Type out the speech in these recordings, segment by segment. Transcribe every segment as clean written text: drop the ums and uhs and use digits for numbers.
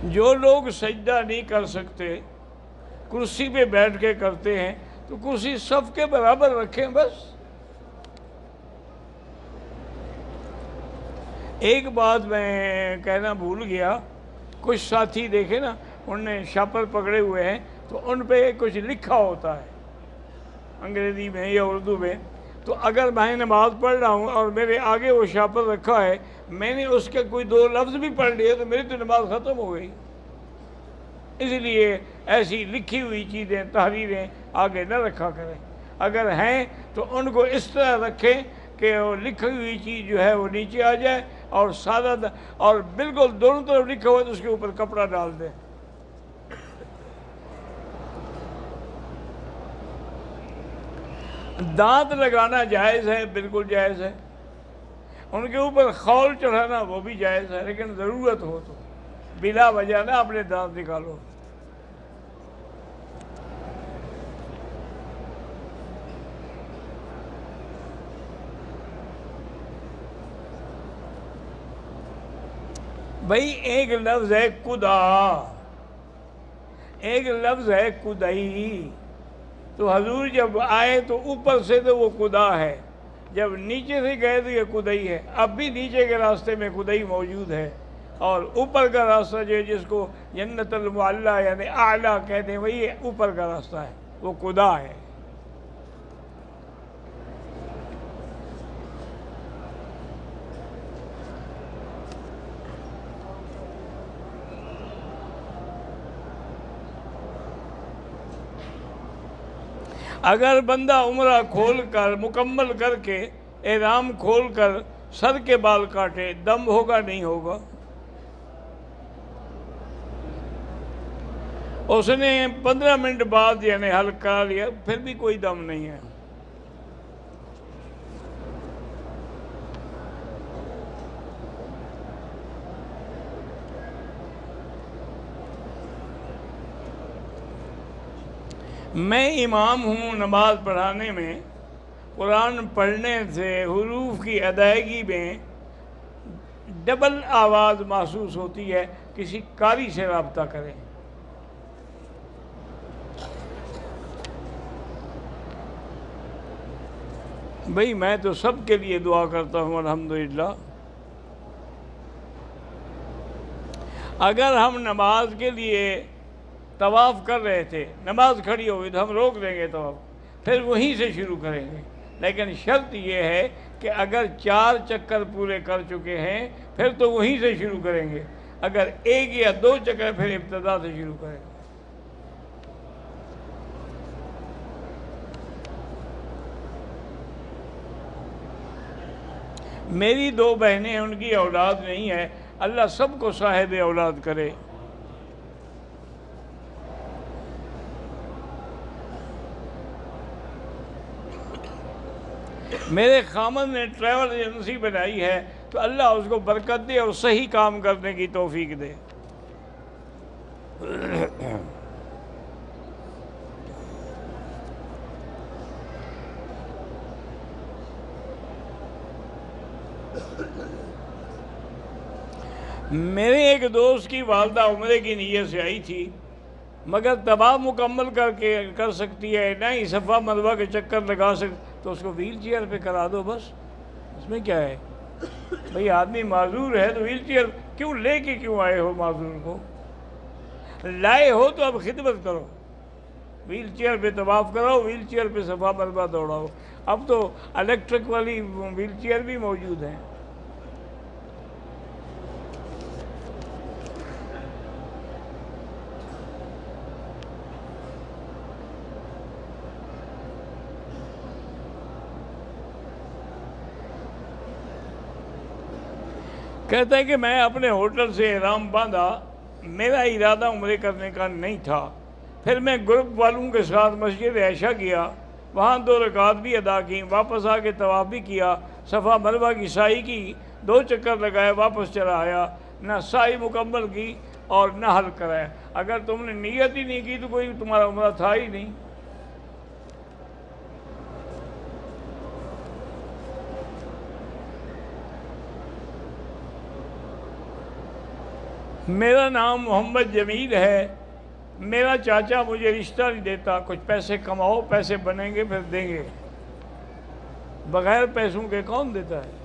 جو لوگ سجدہ نہیں کر سکتے کرسی پہ بیٹھ کے کرتے ہیں تو کرسی صف کے برابر رکھیں بس۔ ایک بات میں کہنا بھول گیا، کچھ ساتھی دیکھے نا، انہوں نے شاپر پکڑے ہوئے ہیں تو ان پہ کچھ لکھا ہوتا ہے انگریزی میں یا اردو میں، تو اگر میں نماز پڑھ رہا ہوں اور میرے آگے وہ شاپر رکھا ہے، میں نے اس کے کوئی 2 لفظ بھی پڑھ لیے تو میری تو نماز ختم ہو گئی۔ اس لیے ایسی لکھی ہوئی چیزیں، تحریریں آگے نہ رکھا کریں، اگر ہیں تو ان کو اس طرح رکھیں کہ وہ لکھی ہوئی چیز جو ہے وہ نیچے آ جائے، اور سادہ اور بالکل دونوں طرف لکھا ہوا تو اس کے اوپر کپڑا ڈال دیں۔ دانت لگانا جائز ہے، بالکل جائز ہے، ان کے اوپر خول چڑھانا وہ بھی جائز ہے، لیکن ضرورت ہو تو، بلا وجہ نہ اپنے دانت نکالو۔ بھائی ایک لفظ ہے خدا، ایک لفظ ہے خدائی، تو حضور جب آئے تو اوپر سے تو وہ خدا ہے، جب نیچے سے گئے تو یہ خدائی ہے۔ اب بھی نیچے کے راستے میں خدائی موجود ہے، اور اوپر کا راستہ جو ہے جس کو جنت المعلیٰ یعنی اعلیٰ کہتے ہیں وہی اوپر کا راستہ ہے، وہ خدا ہے۔ اگر بندہ عمرہ کھول کر مکمل کر کے احرام کھول کر سر کے بال کاٹے، دم ہوگا نہیں ہوگا؟ اس نے 15 منٹ بعد یعنی حلق کرا لیا، پھر بھی کوئی دم نہیں ہے۔ میں امام ہوں نماز پڑھانے میں، قرآن پڑھنے سے حروف کی ادائیگی میں ڈبل آواز محسوس ہوتی ہے، کسی قاری سے رابطہ کریں۔ بھئی میں تو سب کے لیے دعا کرتا ہوں الحمدللہ۔ اگر ہم نماز کے لیے طواف کر رہے تھے، نماز کھڑی ہو گئی تو ہم روک دیں گے طواف، پھر وہیں سے شروع کریں گے، لیکن شرط یہ ہے کہ اگر 4 چکر پورے کر چکے ہیں پھر تو وہیں سے شروع کریں گے، اگر 1 یا 2 چکر پھر ابتدا سے شروع کریں گے۔ میری 2 بہنیں، ان کی اولاد نہیں ہے، اللہ سب کو صاحب اولاد کرے۔ میرے خامد نے ٹریول ایجنسی بنائی ہے تو اللہ اس کو برکت دے اور صحیح کام کرنے کی توفیق دے۔ میرے ایک دوست کی والدہ عمرے کی نیت سے آئی تھی، مگر طواف مکمل کر سکتی ہے نہ ہی صفا مروہ کے چکر لگا سکتی، تو اس کو ویل چیئر پہ کرا دو بس، اس میں کیا ہے؟ بھئی آدمی معذور ہے تو ویل چیئر کیوں لے کے کیوں آئے ہو؟ معذور کو لائے ہو تو اب خدمت کرو، ویل چیئر پہ طواف کراؤ، ویل چیئر پہ صفا مروہ دوڑاؤ۔ اب تو الیکٹرک والی ویل چیئر بھی موجود ہیں۔ کہتا ہے کہ میں اپنے ہوٹل سے احرام باندھا، میرا ارادہ عمرے کرنے کا نہیں تھا، پھر میں گروپ والوں کے ساتھ مسجد عائشہ گیا، وہاں 2 رکعت بھی ادا کی، واپس آ کے طواف بھی کیا، صفا مروہ کی سعی کی، 2 چکر لگائے، واپس چلا آیا، نہ سعی مکمل کی اور نہ حلق کرایا۔ اگر تم نے نیت ہی نہیں کی تو کوئی تمہارا عمرہ تھا ہی نہیں۔ میرا نام محمد جمیل ہے، میرا چاچا مجھے رشتہ نہیں دیتا، کچھ پیسے کماؤ، پیسے بنیں گے پھر دیں گے، بغیر پیسوں کے کون دیتا ہے؟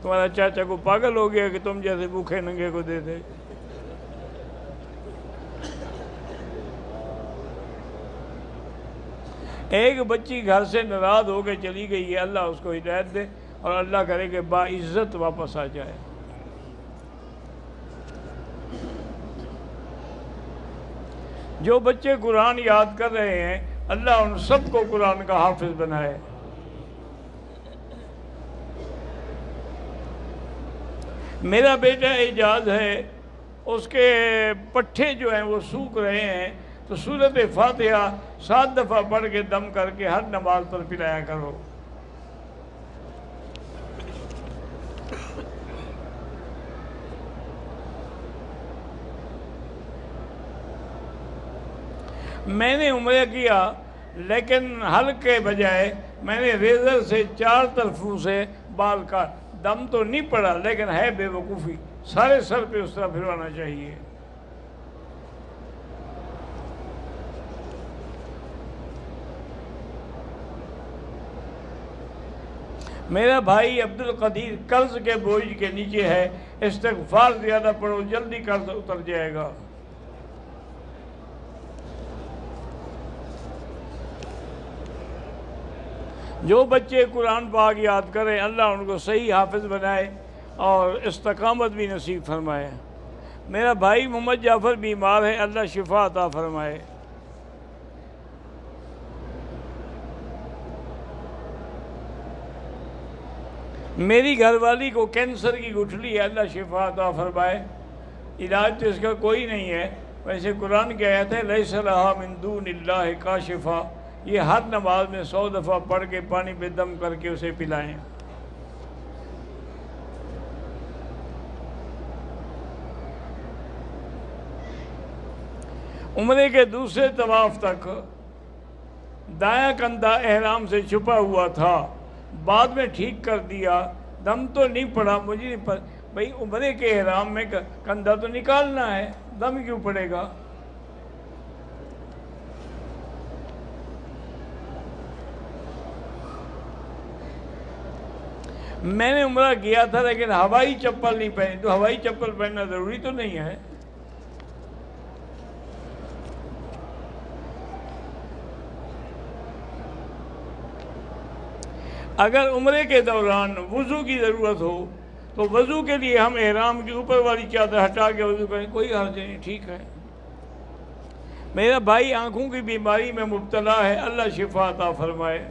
تمہارا چاچا کو پاگل ہو گیا کہ تم جیسے بھوکے ننگے کو دے دے؟ ایک بچی گھر سے ناراض ہو کے چلی گئی ہے، اللہ اس کو ہدایت دے اور اللہ کرے کہ باعزت واپس آ جائے۔ جو بچے قرآن یاد کر رہے ہیں اللہ ان سب کو قرآن کا حافظ بنائے۔ میرا بیٹا اعجاز ہے، اس کے پٹھے جو ہیں وہ سوکھ رہے ہیں، تو سورۃ فاتحہ 7 دفعہ پڑھ کے دم کر کے ہر نماز پر پلایا کرو۔ میں نے عمرہ کیا لیکن حلق کے بجائے میں نے ریزر سے 4 طرفوں سے بال کاٹ، دم تو نہیں پڑا لیکن ہے بے وقوفی، سارے سر پہ اس طرح پھروانا چاہیے۔ میرا بھائی عبد القدیر قرض کے بوجھ کے نیچے ہے، استغفار زیادہ پڑھو جلدی قرض اتر جائے گا۔ جو بچے قرآن پاک یاد کریں اللہ ان کو صحیح حافظ بنائے اور استقامت بھی نصیب فرمائے۔ میرا بھائی محمد جعفر بیمار ہے، اللہ شفا عطا فرمائے۔ میری گھر والی کو کینسر کی گٹھلی ہے، اللہ شفا عطا فرمائے۔ علاج تو اس کا کوئی نہیں ہے، ویسے قرآن کی آیت ہے لیس لہا من دون اللہ کاشفا، یہ ہر نماز میں 100 دفعہ پڑھ کے پانی پہ دم کر کے اسے پلائیں۔ عمرے کے دوسرے طواف تک دایاں کندھا احرام سے چھپا ہوا تھا، بعد میں ٹھیک کر دیا، دم تو نہیں پڑا، مجھے نہیں پڑا بھئی عمرے کے احرام میں کندھا تو نکالنا ہے، دم کیوں پڑے گا؟ میں نے عمرہ کیا تھا لیکن ہوائی چپل نہیں پہنی، تو ہوائی چپل پہننا ضروری تو نہیں ہے۔ اگر عمرے کے دوران وضو کی ضرورت ہو تو وضو کے لیے ہم احرام کی اوپر والی چادر ہٹا کے وضو کریں، کوئی حرج نہیں، ٹھیک ہے۔ میرا بھائی آنکھوں کی بیماری میں مبتلا ہے، اللہ شفا عطا فرمائے۔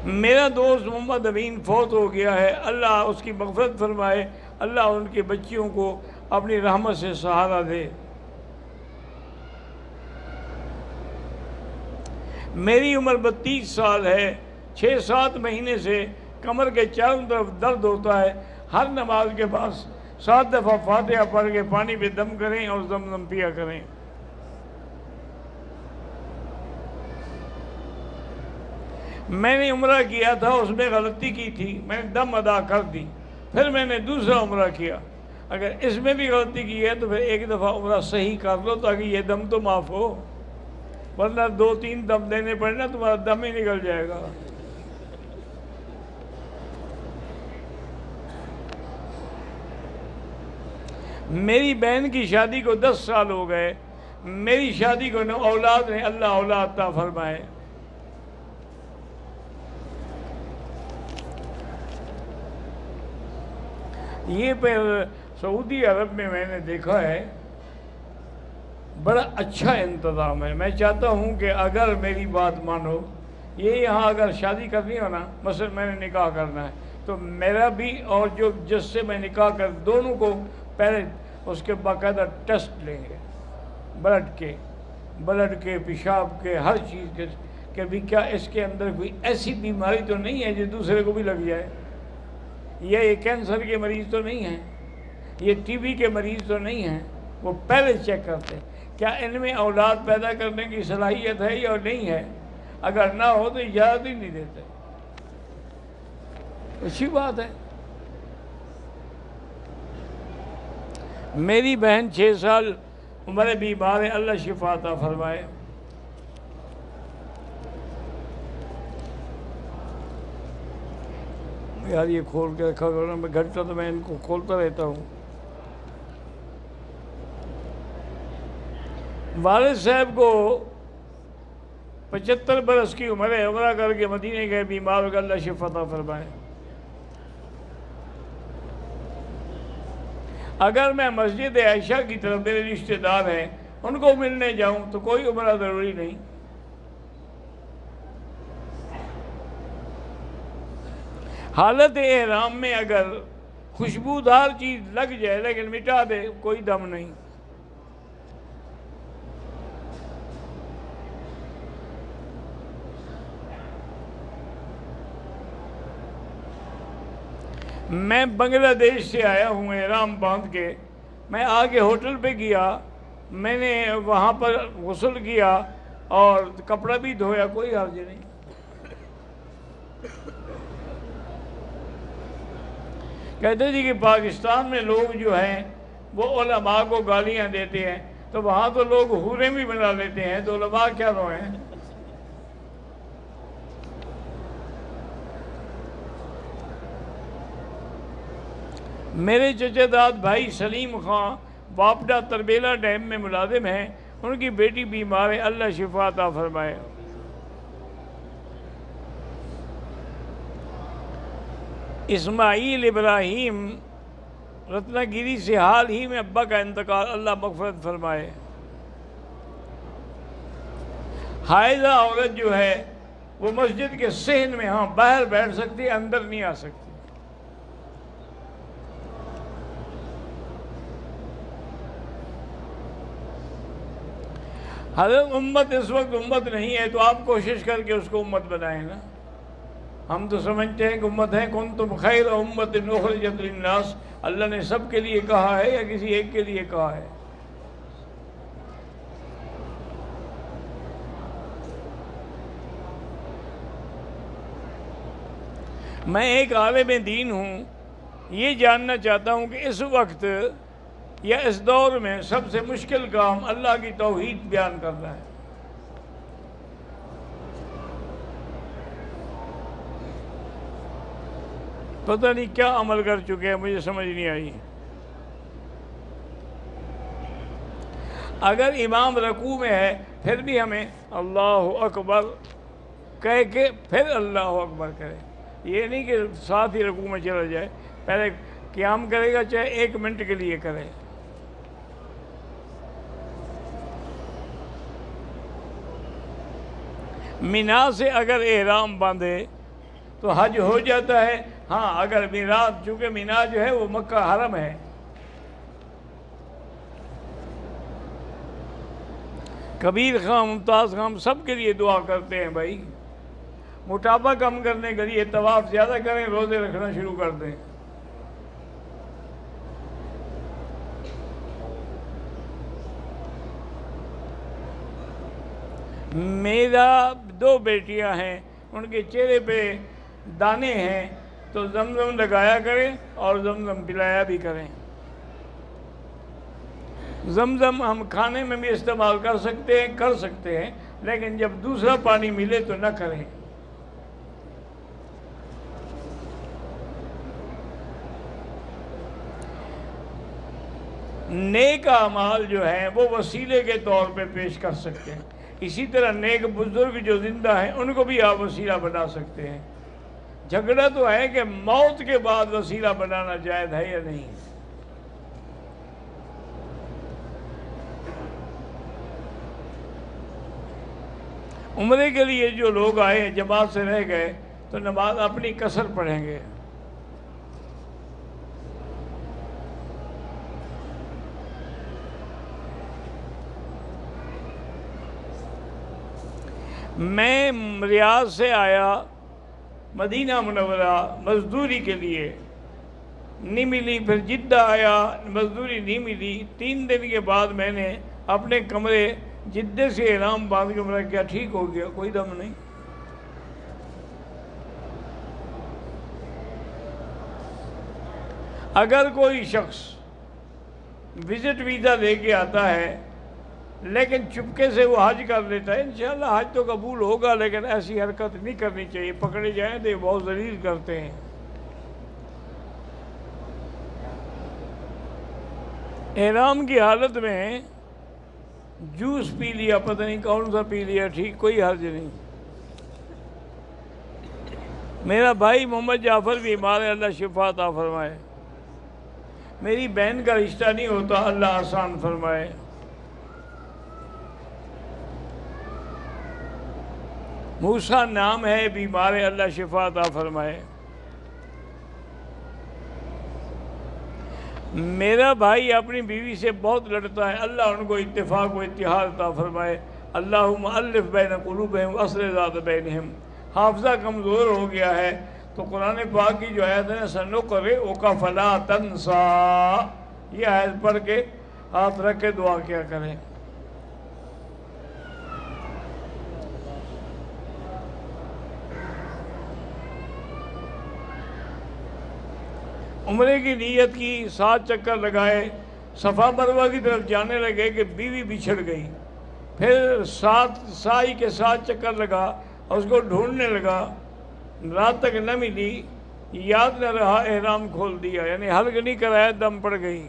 میرا دوست محمد امین فوت ہو گیا ہے، اللہ اس کی مغفرت فرمائے، اللہ ان کے بچیوں کو اپنی رحمت سے سہارا دے۔ میری عمر 32 سال ہے، 6-7 مہینے سے کمر کے چاروں طرف درد ہوتا ہے، ہر نماز کے بعد 7 دفعہ فاتحہ پڑھ کے پانی پہ دم کریں اور زمزم پیا کریں۔ میں نے عمرہ کیا تھا، اس میں غلطی کی تھی، میں نے دم ادا کر دی، پھر میں نے دوسرا عمرہ کیا، اگر اس میں بھی غلطی کی ہے تو پھر ایک دفعہ عمرہ صحیح کر لو تاکہ یہ دم تو معاف ہو، ورنہ 2-3 دم دینے پڑنا تمہارا دم ہی نکل جائے گا۔ میری بہن کی شادی کو 10 سال ہو گئے، میری شادی کو اولاد نے، اللہ اولاد عطا فرمائے۔ یہ پھر سعودی عرب میں نے دیکھا ہے بڑا اچھا انتظام ہے۔ میں چاہتا ہوں کہ اگر میری بات مانو، یہ یہاں اگر شادی کرنی ہو نا، مثلا میں نے نکاح کرنا ہے تو میرا بھی اور جو جس سے میں نکاح کر دونوں کو پہلے اس کے باقاعدہ ٹیسٹ لیں گے، بلڈ کے پیشاب کے ہر چیز کے، کہ بھی کیا اس کے اندر کوئی ایسی بیماری تو نہیں ہے جو دوسرے کو بھی لگ جائے، یہ کینسر کے مریض تو نہیں ہیں، یہ ٹی بی کے مریض تو نہیں ہیں، وہ پہلے چیک کرتے ہیں کیا ان میں اولاد پیدا کرنے کی صلاحیت ہے یا نہیں ہے، اگر نہ ہو تو اجازت ہی نہیں دیتے۔ اچھی بات ہے، میری بہن 6 سال عمر بیمار ہے، اللہ شفا عطا فرمائے۔ یار یہ کھول کے رکھا کرو، میں گھنٹہ تو میں ان کو کھولتا رہتا ہوں۔ والد صاحب کو 75 برس کی عمر ہے، عمرہ کر کے مدینے گئے، بیمار ہو گئے، اللہ شفا عطا فرمائے۔ اگر میں مسجد عائشہ کی طرف میرے رشتہ دار ہیں ان کو ملنے جاؤں تو کوئی عمرہ ضروری نہیں۔ حالت احرام میں اگر خوشبودار چیز لگ جائے لیکن مٹا دے، کوئی دم نہیں۔ میں بنگلہ دیش سے آیا ہوں احرام باندھ کے، میں آگے ہوٹل پہ گیا، میں نے وہاں پر غسل کیا اور کپڑا بھی دھویا، کوئی حرج نہیں۔ کہتے جی کہ پاکستان میں لوگ جو ہیں وہ علماء کو گالیاں دیتے ہیں، تو وہاں تو لوگ حوریں بھی بنا لیتے ہیں، تو علماء کیا روئیں؟ میرے چچا داد بھائی سلیم خان واپڈا تربیلا ڈیم میں ملازم ہیں، ان کی بیٹی بیمار ہے، اللہ شفا عطا فرمائے۔ اسماعیل ابراہیم رتنا گیری سے حال ہی میں ابا کا انتقال، اللہ مغفرت فرمائے۔ حائضہ عورت جو ہے وہ مسجد کے صحن میں ہاں باہر بیٹھ سکتی ہے، اندر نہیں آ سکتی۔ حضرت امت اس وقت امت نہیں ہے تو آپ کوشش کر کے اس کو امت بنائیں نا۔ ہم تو سمجھتے ہیں کہ امت ہے، کنتم خیر امت اخرجت للناس، اللہ نے سب کے لیے کہا ہے یا کسی ایک کے لیے کہا ہے؟ میں ایک عالم دین ہوں، یہ جاننا چاہتا ہوں کہ اس وقت یا اس دور میں سب سے مشکل کام اللہ کی توحید بیان کرنا ہے۔ پتہ نہیں کیا عمل کر چکے ہیں، مجھے سمجھ نہیں آئی۔ اگر امام رکوع میں ہے پھر بھی ہمیں اللہ اکبر کہہ کے پھر اللہ اکبر کرے، یہ نہیں کہ ساتھ ہی رکوع میں چلا جائے، پہلے قیام کرے گا چاہے 1 منٹ کے لیے کرے۔ مینا سے اگر احرام باندھے تو حج ہو جاتا ہے، ہاں اگر میرات، چونکہ مینا جو ہے وہ مکہ حرم ہے۔ کبیر خان، ممتاز خان سب کے لیے دعا کرتے ہیں بھائی، موٹاپا کم کرنے کے لیے طواف زیادہ کریں، روزے رکھنا شروع کر دیں۔ میرا 2 بیٹیاں ہیں، ان کے چہرے پہ دانے ہیں، تو زمزم لگایا کریں اور زمزم پلایا بھی کریں۔ زمزم ہم کھانے میں بھی استعمال کر سکتے ہیں لیکن جب دوسرا پانی ملے تو نہ کریں۔ نیک اعمال جو ہیں وہ وسیلے کے طور پہ پیش کر سکتے ہیں، اسی طرح نیک بزرگ جو زندہ ہیں ان کو بھی آپ وسیلہ بنا سکتے ہیں۔ جھگڑا تو ہے کہ موت کے بعد وسیلہ بنانا جائز ہے یا نہیں۔ عمرے کے لیے جو لوگ آئے جماعت سے رہ گئے تو نماز اپنی قصر پڑھیں گے۔ میں ریاض سے آیا مدینہ منورہ مزدوری کے لیے، نہیں ملی، پھر جدہ آیا، مزدوری نہیں ملی، 3 دن کے بعد میں نے اپنے کمرے جدہ سے احرام باندھ کے عمرہ کیا، ٹھیک ہو گیا، کوئی دم نہیں۔ اگر کوئی شخص وزٹ ویزا لے کے آتا ہے لیکن چپکے سے وہ حج کر لیتا ہے، انشاءاللہ حج تو قبول ہوگا، لیکن ایسی حرکت نہیں کرنی چاہیے، پکڑے جائیں تو یہ بہت ذلیل کرتے ہیں۔ احرام کی حالت میں جوس پی لیا، پتہ نہیں کون سا پی لیا، ٹھیک، کوئی حرج نہیں۔ میرا بھائی محمد جعفر بیمار ہے، اللہ شفا عطا فرمائے۔ میری بہن کا رشتہ نہیں ہوتا، اللہ آسان فرمائے۔ موسیٰ نام ہے، بیمار ہے، اللہ شفا عطا فرمائے۔ میرا بھائی اپنی بیوی سے بہت لڑتا ہے، اللہ ان کو اتفاق و اتحاد عطا فرمائے۔ اللہم الف بین قلوبہم واصلح ذات بینہم۔ حافظہ کمزور ہو گیا ہے تو قرآن پاک کی جو آیت ہے سنقرئک فلا تنسیٰ، یہ آیت پڑھ کے ہاتھ رکھ کے دعا کیا کریں۔ عمرے کی نیت کی، 7 چکر لگائے، صفا مروہ کی طرف جانے لگے کہ بیوی بچھڑ گئی، پھر 7 سائی کے 7 چکر لگا اور اس کو ڈھونڈنے لگا، رات تک نہ ملی، یاد نہ رہا، احرام کھول دیا، یعنی حلق نہیں کرایا، دم پڑ گئی۔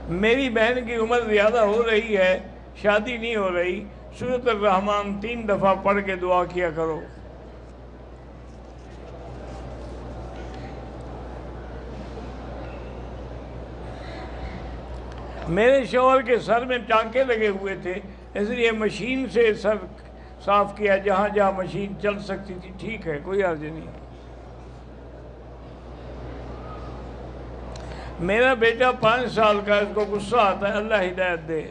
میری بہن کی عمر زیادہ ہو رہی ہے، شادی نہیں ہو رہی، سورۃ الرحمن 3 دفعہ پڑھ کے دعا کیا کرو۔ میرے شوہر کے سر میں ٹانکے لگے ہوئے تھے، اس لیے مشین سے سر صاف کیا، جہاں جہاں مشین چل سکتی تھی، ٹھیک ہے، کوئی عرض نہیں۔ میرا بیٹا 5 سال کا، اس کو غصہ آتا ہے، اللہ ہدایت دے۔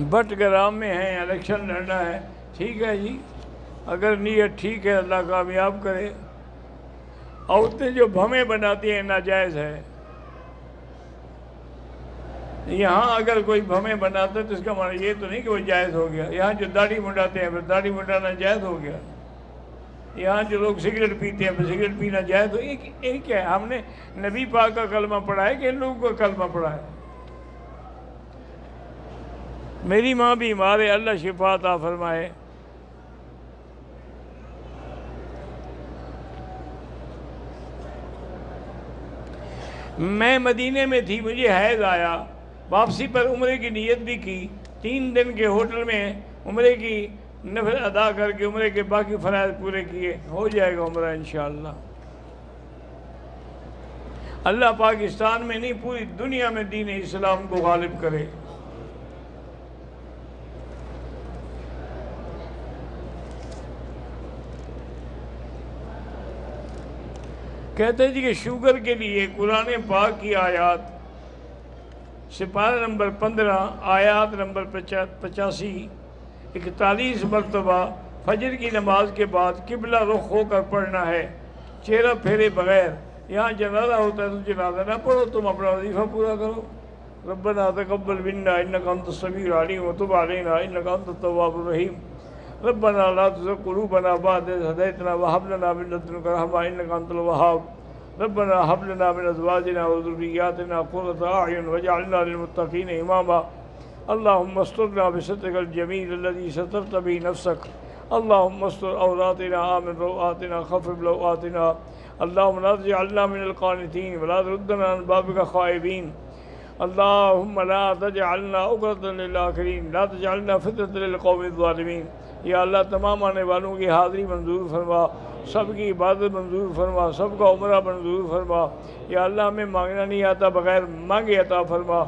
بٹ گرام میں ہیں، الیکشن لڑنا ہے، ٹھیک ہے جی، اگر نیت ٹھیک ہے اللہ کامیاب کرے۔ عورتیں جو بھمیں بناتی ہیں ناجائز ہے، یہاں اگر کوئی بھمیں بناتا ہے تو اس کا معنی یہ تو نہیں کہ وہ جائز ہو گیا۔ یہاں جو داڑھی منڈاتے ہیں پھر داڑھی منڈانا جائز ہو گیا، یہاں جو لوگ سگریٹ پیتے ہیں پھر سگریٹ پینا جائز ہو گیا۔ یہ کیا ہے؟ ہم نے نبی پاک کا کلمہ پڑھا ہے کہ ان لوگوں کا کلمہ پڑھا ہے؟ میری ماں بیمار ہے، اللہ شفا عطا فرمائے۔ میں مدینے میں تھی، مجھے حیض آیا، واپسی پر عمرے کی نیت بھی کی، 3 دن کے ہوٹل میں عمرے کی نفل ادا کر کے عمرے کے باقی فرائض پورے کیے، ہو جائے گا عمرہ انشاءاللہ۔ اللہ پاکستان میں نہیں پوری دنیا میں دین اسلام کو غالب کرے۔ کہتے ہیں جی کہ شوگر کے لیے قرآن پاک کی آیات، سپارہ نمبر 15 آیات نمبر 85 41 مرتبہ فجر کی نماز کے بعد قبلہ رخ ہو کر پڑھنا ہے، چہرہ پھیرے بغیر۔ یہاں جنازہ ہوتا ہے تو جنازہ نہ پڑھو، تم اپنا وظیفہ پورا کرو۔ ربنا تقبل منا انک انت السمیع العلیم وتب علینا انک انت التواب الرحیم۔ ربنا لا تزغ قلوبنا بعد إذ هديتنا وهب لنا من لدنك رحمة إنك أنت الوهاب۔ ربنا هب لنا من أزواجنا وذرياتنا قرة أعين واجعلنا للمتقين إماما۔ اللهم استرنا بسترك الجميل الذي سترت به نفسك۔ اللهم استر عوراتنا آمن روآتنا خفف لوآتنا۔ اللهم لا تجعلنا من القانتين ولا تردنا عن بابك خائبين۔ اللهم لا تجعلنا عقدة للآخرين لا تجعلنا فتنة للقوم الظالمين۔ یا اللہ تمام آنے والوں کی حاضری منظور فرما، سب کی عبادت منظور فرما، سب کا عمرہ منظور فرما۔ یا اللہ ہمیں مانگنا نہیں آتا، بغیر مانگے عطا فرما۔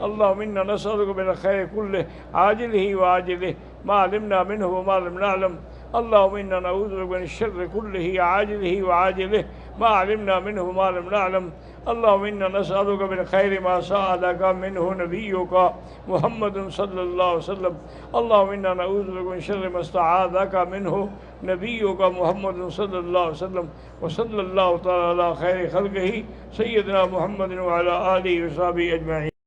اللہم انا نسألک من الخیر کلہ عاجلہ وعاجلہ ما علمنا منہ وما لم نعلم۔ اللہم انا نعوذ بک من الشر کلہ عاجلہ وعاجلہ ما علمنا منه ما لم نعلم اللهم إنا نسألك من خير ما سألك منه نبيك محمد صلى الله عليه وسلم اللهم إنا نعوذ بك من شر ما استعاذك منه نبيك محمد صلى الله عليه وسلم وصلى الله تعالى على خير خلقه سيدنا محمد وعلى آله وصحبه أجمعين.